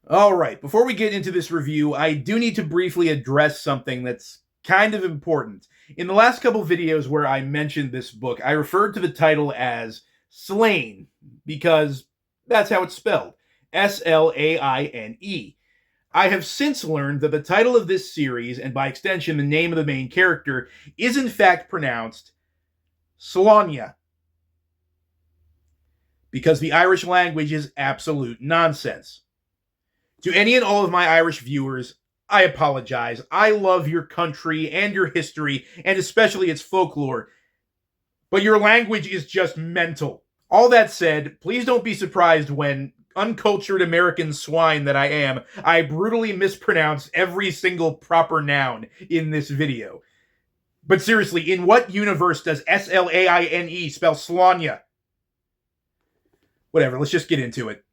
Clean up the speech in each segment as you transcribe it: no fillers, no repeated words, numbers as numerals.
All right, before we get into this review, I do need to briefly address something that's kind of important. In the last couple videos where I mentioned this book, I referred to the title as SLAINE because that's how it's spelled. SLAINE. I have since learned that the title of this series, and by extension the name of the main character, is in fact pronounced Slania, because the Irish language is absolute nonsense. To any and all of my Irish viewers, I apologize. I love your country and your history, and especially its folklore, but your language is just mental. All that said, please don't be surprised when, uncultured American swine that I am, I brutally mispronounce every single proper noun in this video. But seriously, in what universe does SLAINE spell Slania? Whatever, let's just get into it.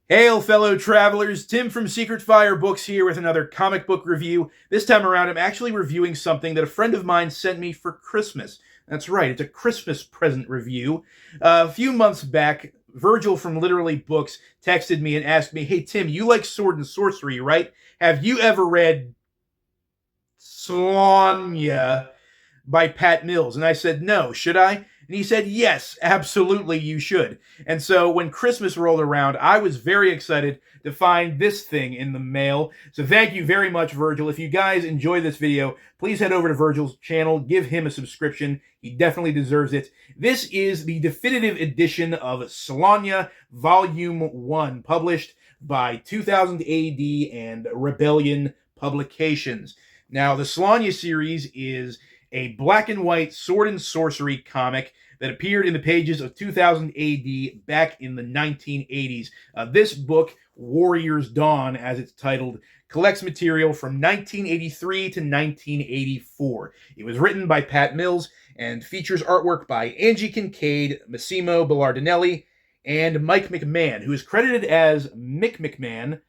Hail, fellow travelers! Tim from Secret Fire Books here with another comic book review. This time around, I'm actually reviewing something that a friend of mine sent me for Christmas. That's right, it's a Christmas present review. A few months back, Virgil from Literally Books texted me and asked me, "Hey Tim, you like sword and sorcery, right? Have you ever read Slania by Pat Mills?" And I said, "No, should I?" And he said, "Yes, absolutely you should." And so when Christmas rolled around, I was very excited to find this thing in the mail. So thank you very much, Virgil. If you guys enjoy this video, please head over to Virgil's channel, give him a subscription. He definitely deserves it. This is the definitive edition of Slania Volume 1, published by 2000 AD and Rebellion Publications. Now, the Slania series is a black and white sword and sorcery comic that appeared in the pages of 2000 AD back in the 1980s. This book, Warrior's Dawn, as it's titled, collects material from 1983 to 1984. It was written by Pat Mills and features artwork by Angie Kincaid, Massimo Belardinelli, and Mike McMahon, who is credited as McMahon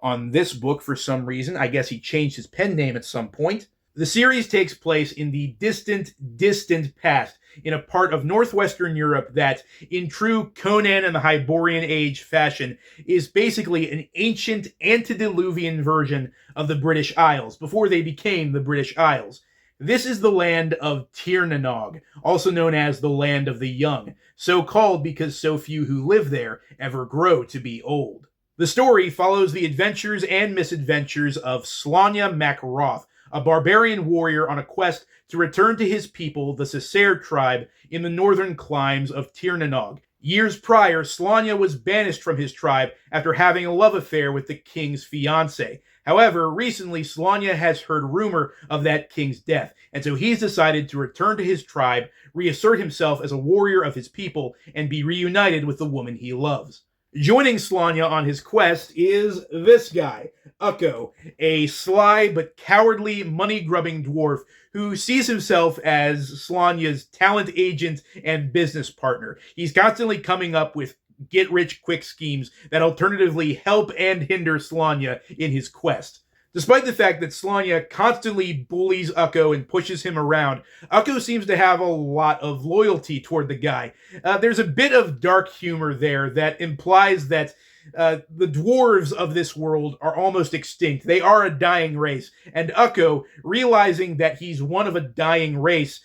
on this book for some reason. I guess he changed his pen name at some point. The series takes place in the distant, distant past, in a part of northwestern Europe that, in true Conan and the Hyborian Age fashion, is basically an ancient antediluvian version of the British Isles, before they became the British Isles. This is the land of Tirnanog, also known as the Land of the Young, so called because so few who live there ever grow to be old. The story follows the adventures and misadventures of Slania Mac Roth, a barbarian warrior on a quest to return to his people, the Cessair tribe, in the northern climes of Tirnanog. Years prior, Slania was banished from his tribe after having a love affair with the king's fiancée. However, recently Slania has heard rumor of that king's death, and so he's decided to return to his tribe, reassert himself as a warrior of his people, and be reunited with the woman he loves. Joining Slania on his quest is this guy, Ukko, a sly but cowardly money-grubbing dwarf who sees himself as Slania's talent agent and business partner. He's constantly coming up with get-rich-quick schemes that alternatively help and hinder Slania in his quest. Despite the fact that Slania constantly bullies Ukko and pushes him around, Ukko seems to have a lot of loyalty toward the guy. There's a bit of dark humor there that implies that the dwarves of this world are almost extinct. They are a dying race, and Ukko, realizing that he's one of a dying race,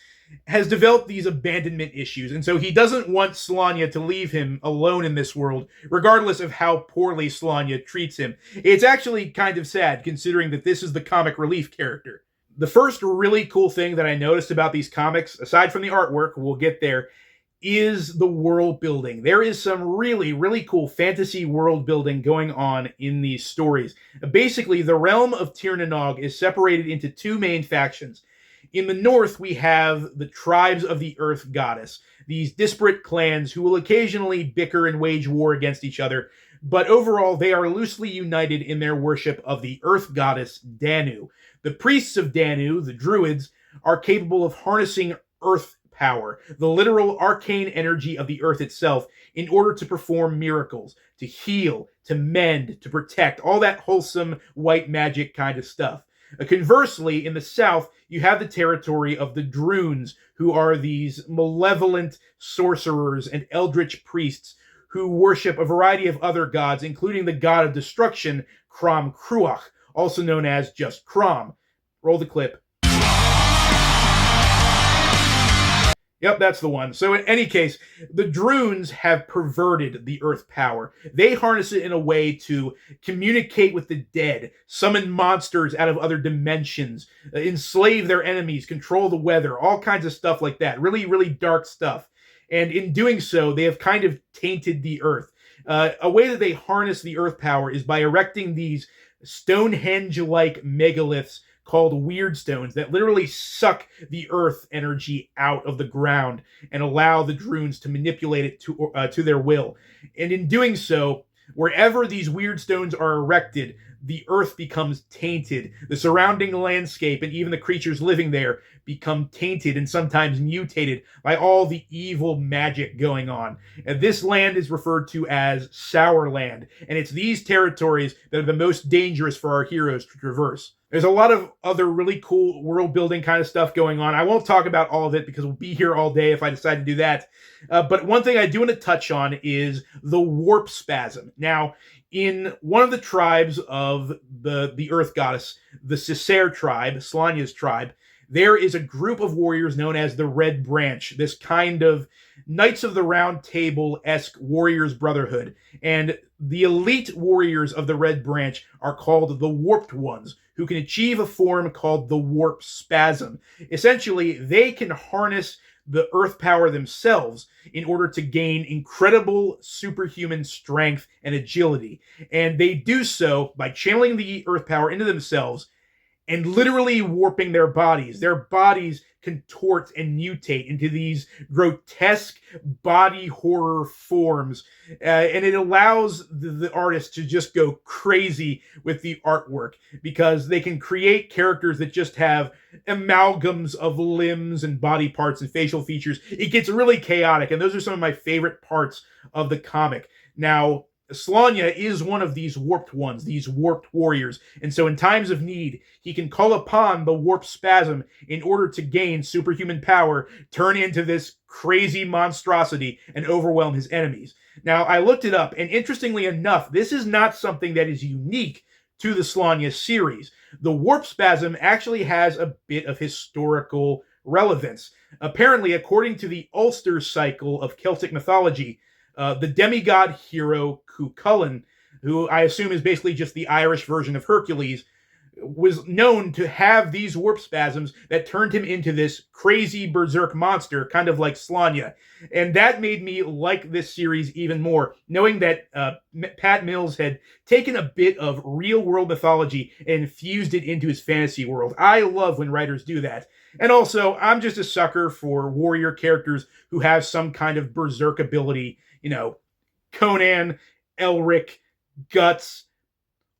has developed these abandonment issues, and so he doesn't want Slania to leave him alone in this world, regardless of how poorly Slania treats him. It's actually kind of sad, considering that this is the comic relief character. The first really cool thing that I noticed about these comics, aside from the artwork, we'll get there, is the world building. There is some really, really cool fantasy world building going on in these stories. Basically, the realm of Tirnanog is separated into two main factions. In the north, we have the tribes of the Earth Goddess, these disparate clans who will occasionally bicker and wage war against each other, but overall they are loosely united in their worship of the Earth Goddess Danu. The priests of Danu, the Druids, are capable of harnessing earth power, the literal arcane energy of the earth itself, in order to perform miracles, to heal, to mend, to protect, all that wholesome white magic kind of stuff. Conversely, in the south, you have the territory of the Drunes, who are these malevolent sorcerers and eldritch priests who worship a variety of other gods, including the god of destruction, Crom Cruach, also known as just Crom. Roll the clip. Yep, that's the one. So in any case, the Drunes have perverted the earth power. They harness it in a way to communicate with the dead, summon monsters out of other dimensions, enslave their enemies, control the weather, all kinds of stuff like that. Really, really dark stuff. And in doing so, they have kind of tainted the earth. A way that they harness the earth power is by erecting these Stonehenge-like megaliths called weird stones that literally suck the earth energy out of the ground and allow the Drunes to manipulate it to their will. And in doing so, wherever these weird stones are erected, the earth becomes tainted. The surrounding landscape and even the creatures living there become tainted and sometimes mutated by all the evil magic going on. And this land is referred to as Sour Land, and it's these territories that are the most dangerous for our heroes to traverse. There's a lot of other really cool world-building kind of stuff going on. I won't talk about all of it because we'll be here all day if I decide to do that. But one thing I do want to touch on is the warp spasm. Now, in one of the tribes of the Earth Goddess, the Cessair tribe, SLAINE's tribe, there is a group of warriors known as the Red Branch, this kind of Knights of the Round Table-esque warriors brotherhood. And the elite warriors of the Red Branch are called the Warped Ones, who can achieve a form called the warp spasm. Essentially, they can harness the earth power themselves in order to gain incredible superhuman strength and agility. And they do so by channeling the earth power into themselves and literally warping their bodies. Their bodies contort and mutate into these grotesque body horror forms. And it allows the artist to just go crazy with the artwork because they can create characters that just have amalgams of limbs and body parts and facial features. It gets really chaotic, and those are some of my favorite parts of the comic. Now, SLAINE is one of these warped ones, these warped warriors, and so in times of need, he can call upon the warp spasm in order to gain superhuman power, turn into this crazy monstrosity, and overwhelm his enemies. Now, I looked it up, and interestingly enough, this is not something that is unique to the SLAINE series. The warp spasm actually has a bit of historical relevance. Apparently, according to the Ulster cycle of Celtic mythology, the demigod hero Cuchulainn, who I assume is basically just the Irish version of Hercules, was known to have these warp spasms that turned him into this crazy berserk monster, kind of like SLAINE. And that made me like this series even more, knowing that Pat Mills had taken a bit of real-world mythology and infused it into his fantasy world. I love when writers do that. And also, I'm just a sucker for warrior characters who have some kind of berserk ability. You know, Conan, Elric, Guts,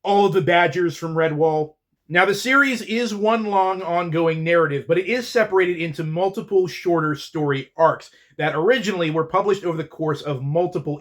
all of the Badgers from Redwall. Now, the series is one long ongoing narrative, but it is separated into multiple shorter story arcs that originally were published over the course of multiple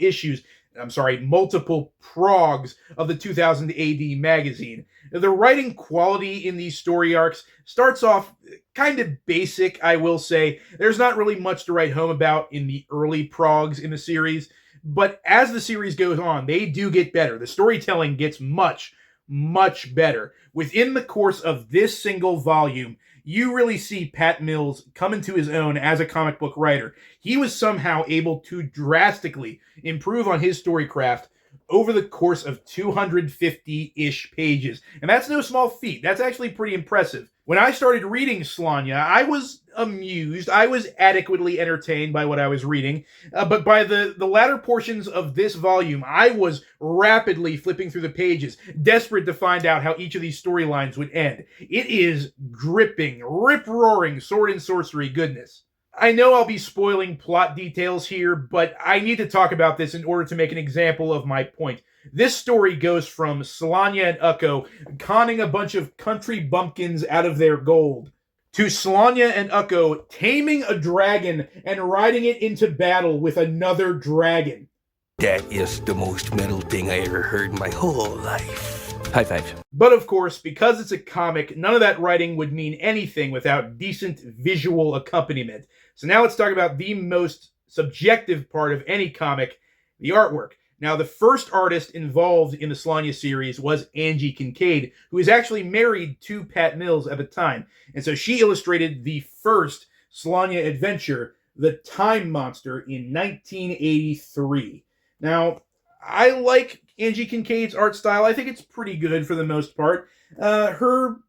progs of the 2000 AD magazine. The writing quality in these story arcs starts off kind of basic, I will say. There's not really much to write home about in the early progs in the series, but as the series goes on, they do get better. The storytelling gets much, much better. Within the course of this single volume, you really see Pat Mills come into his own as a comic book writer. He was somehow able to drastically improve on his storycraft over the course of 250-ish pages. And that's no small feat. That's actually pretty impressive. When I started reading SLAINE, I was amused. I was adequately entertained by what I was reading. But by the latter portions of this volume, I was rapidly flipping through the pages, desperate to find out how each of these storylines would end. It is gripping, rip-roaring sword and sorcery goodness. I know I'll be spoiling plot details here, but I need to talk about this in order to make an example of my point. This story goes from SLAINE and Ukko conning a bunch of country bumpkins out of their gold, to SLAINE and Ukko taming a dragon and riding it into battle with another dragon. That is the most metal thing I ever heard in my whole life. High five. But of course, because it's a comic, none of that writing would mean anything without decent visual accompaniment. So now let's talk about the most subjective part of any comic, the artwork. Now, the first artist involved in the SLAINE series was Angie Kincaid, who was actually married to Pat Mills at the time. And so she illustrated the first SLAINE adventure, The Time Monster, in 1983. Now, I like Angie Kincaid's art style. I think it's pretty good for the most part. Her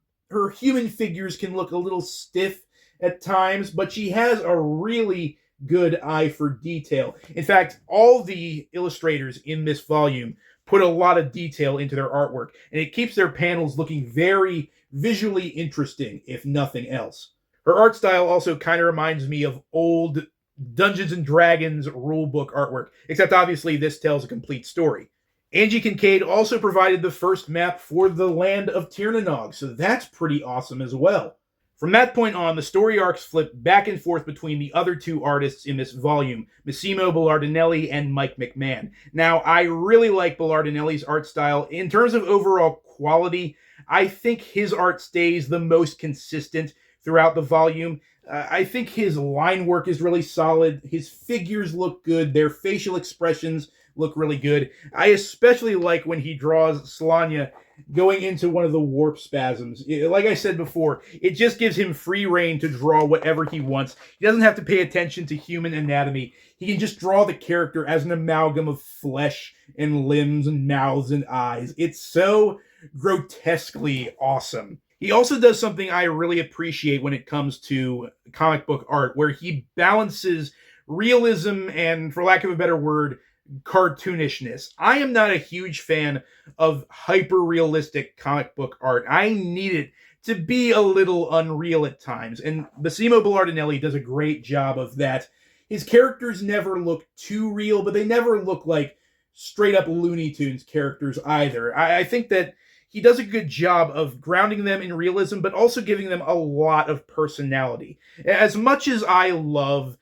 human figures can look a little stiff at times, but she has a really good eye for detail. In fact, all the illustrators in this volume put a lot of detail into their artwork, and it keeps their panels looking very visually interesting, if nothing else. Her art style also kind of reminds me of old Dungeons and Dragons rulebook artwork, except obviously this tells a complete story. Angie Kincaid also provided the first map for the land of Tirnanog, so that's pretty awesome as well. From that point on, the story arcs flip back and forth between the other two artists in this volume, Massimo Belardinelli and Mike McMahon. Now, I really like Belardinelli's art style. In terms of overall quality, I think his art stays the most consistent throughout the volume. I think his line work is really solid. His figures look good. Their facial expressions look really good. I especially like when he draws SLAINE going into one of the warp spasms. Like I said before, it just gives him free reign to draw whatever he wants. He doesn't have to pay attention to human anatomy. He can just draw the character as an amalgam of flesh and limbs and mouths and eyes. It's so grotesquely awesome. He also does something I really appreciate when it comes to comic book art, where he balances realism and, for lack of a better word, cartoonishness. I am not a huge fan of hyper-realistic comic book art. I need it to be a little unreal at times, and Massimo Belardinelli does a great job of that. His characters never look too real, but they never look like straight-up Looney Tunes characters either. I think that he does a good job of grounding them in realism, but also giving them a lot of personality. As much as I love,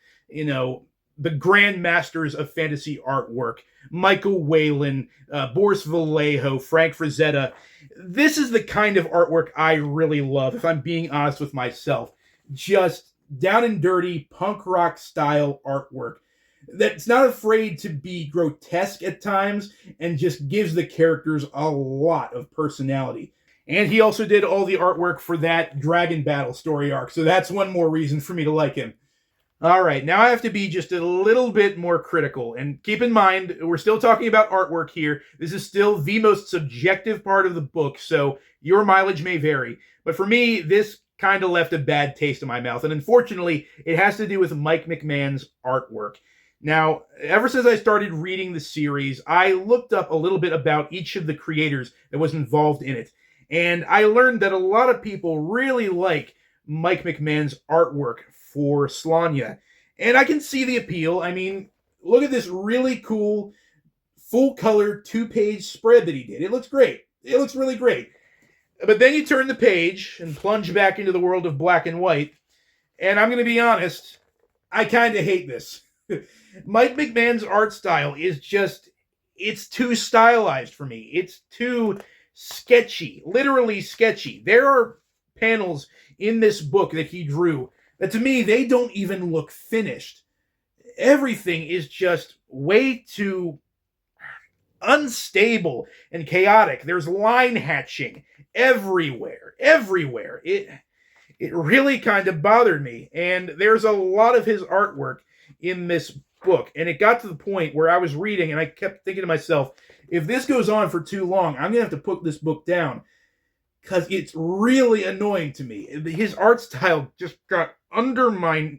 the grand masters of fantasy artwork, Michael Whalen, Boris Vallejo, Frank Frazetta, this is the kind of artwork I really love, if I'm being honest with myself. Just down and dirty, punk rock style artwork that's not afraid to be grotesque at times and just gives the characters a lot of personality. And he also did all the artwork for that Dragon Battle story arc, so that's one more reason for me to like him. All right, now I have to be just a little bit more critical. And keep in mind, we're still talking about artwork here. This is still the most subjective part of the book, so your mileage may vary. But for me, this kind of left a bad taste in my mouth. And unfortunately, it has to do with Mike McMahon's artwork. Now, ever since I started reading the series, I looked up a little bit about each of the creators that was involved in it. And I learned that a lot of people really like Mike McMahon's artwork for SLAINE. And I can see the appeal. I mean, look at this really cool, full-color, 2-page spread that he did. It looks great. It looks really great. But then you turn the page and plunge back into the world of black and white, and I'm going to be honest, I kind of hate this. Mike McMahon's art style is just, it's too stylized for me. It's too sketchy, literally sketchy. There are panels in this book that he drew that to me, they don't even look finished. Everything is just way too unstable and chaotic. There's line hatching everywhere. It really kind of bothered me. And there's a lot of his artwork in this book. And it got to the point where I was reading and I kept thinking to myself, if this goes on for too long, I'm going to have to put this book down because it's really annoying to me. His art style just got under my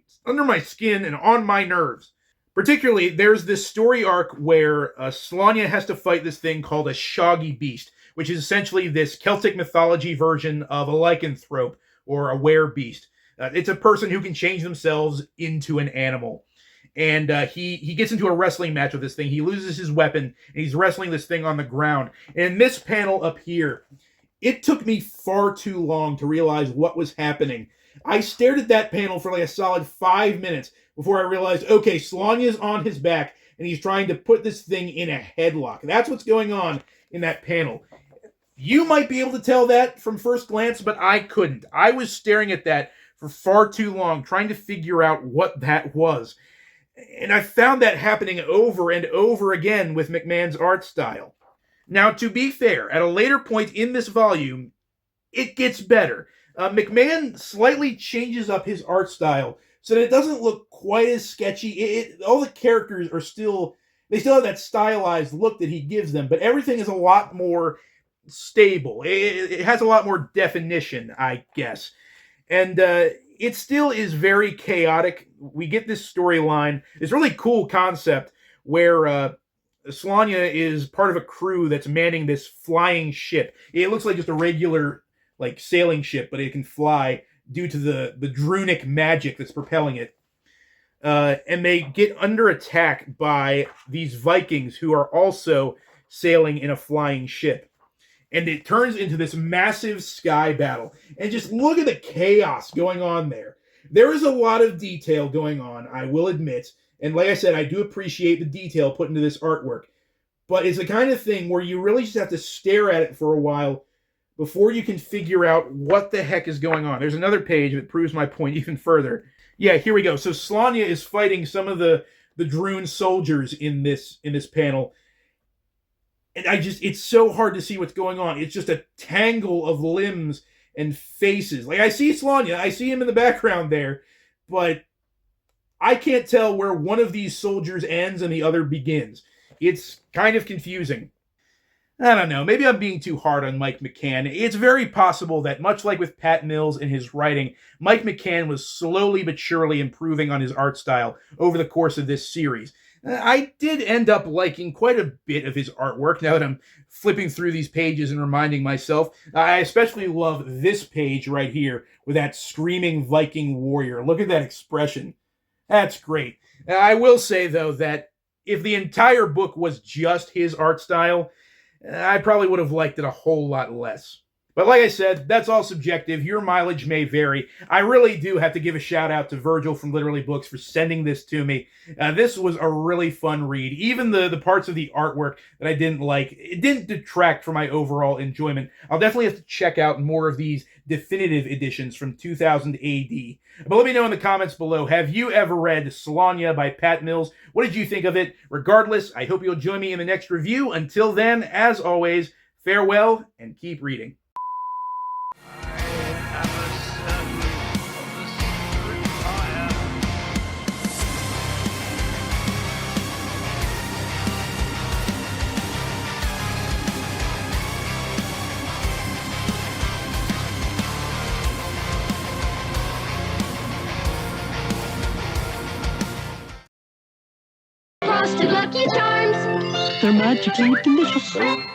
skin and on my nerves. Particularly, there's this story arc where SLAINE has to fight this thing called a shoggy beast, which is essentially this Celtic mythology version of a lycanthrope or a werebeast. It's a person who can change themselves into an animal. And he gets into a wrestling match with this thing. He loses his weapon, and he's wrestling this thing on the ground. And in this panel up here, it took me far too long to realize what was happening. I stared at that panel for like a solid 5 minutes before I realized, okay, SLAINE is on his back, and he's trying to put this thing in a headlock. That's what's going on in that panel. You might be able to tell that from first glance, but I couldn't. I was staring at that for far too long, trying to figure out what that was. And I found that happening over and over again with McMahon's art style. Now, to be fair, at a later point in this volume, it gets better. McMahon slightly changes up his art style so that it doesn't look quite as sketchy. All the characters are still have that stylized look that he gives them, but everything is a lot more stable. It has a lot more definition, I guess. And it still is very chaotic. We get this storyline, this really cool concept where SLAINE is part of a crew that's manning this flying ship. It looks like just a regular like sailing ship, but it can fly due to the drunic magic that's propelling it. And they get under attack by these Vikings who are also sailing in a flying ship. And it turns into this massive sky battle. And just look at the chaos going on there. There is a lot of detail going on, I will admit. And like I said, I do appreciate the detail put into this artwork. But it's the kind of thing where you really just have to stare at it for a while before you can figure out what the heck is going on. There's another page that proves my point even further. Yeah, here we go. So SLAINE is fighting some of the Drune soldiers in this panel. And it's so hard to see what's going on. It's just a tangle of limbs and faces. Like, I see SLAINE, I see him in the background there, but I can't tell where one of these soldiers ends and the other begins. It's kind of confusing. I don't know, maybe I'm being too hard on Mike McMahon. It's very possible that, much like with Pat Mills in his writing, Mike McMahon was slowly but surely improving on his art style over the course of this series. I did end up liking quite a bit of his artwork now that I'm flipping through these pages and reminding myself. I especially love this page right here with that screaming Viking warrior. Look at that expression. That's great. I will say, though, that if the entire book was just his art style, I probably would have liked it a whole lot less. But like I said, that's all subjective. Your mileage may vary. I really do have to give a shout out to Virgil from Literally Books for sending this to me. This was a really fun read. Even the parts of the artwork that I didn't like, it didn't detract from my overall enjoyment. I'll definitely have to check out more of these definitive editions from 2000 AD. But let me know in the comments below, have you ever read SLAINE by Pat Mills? What did you think of it? Regardless, I hope you'll join me in the next review. Until then, as always, farewell and keep reading. Frosted Lucky Charms. They're magically delicious.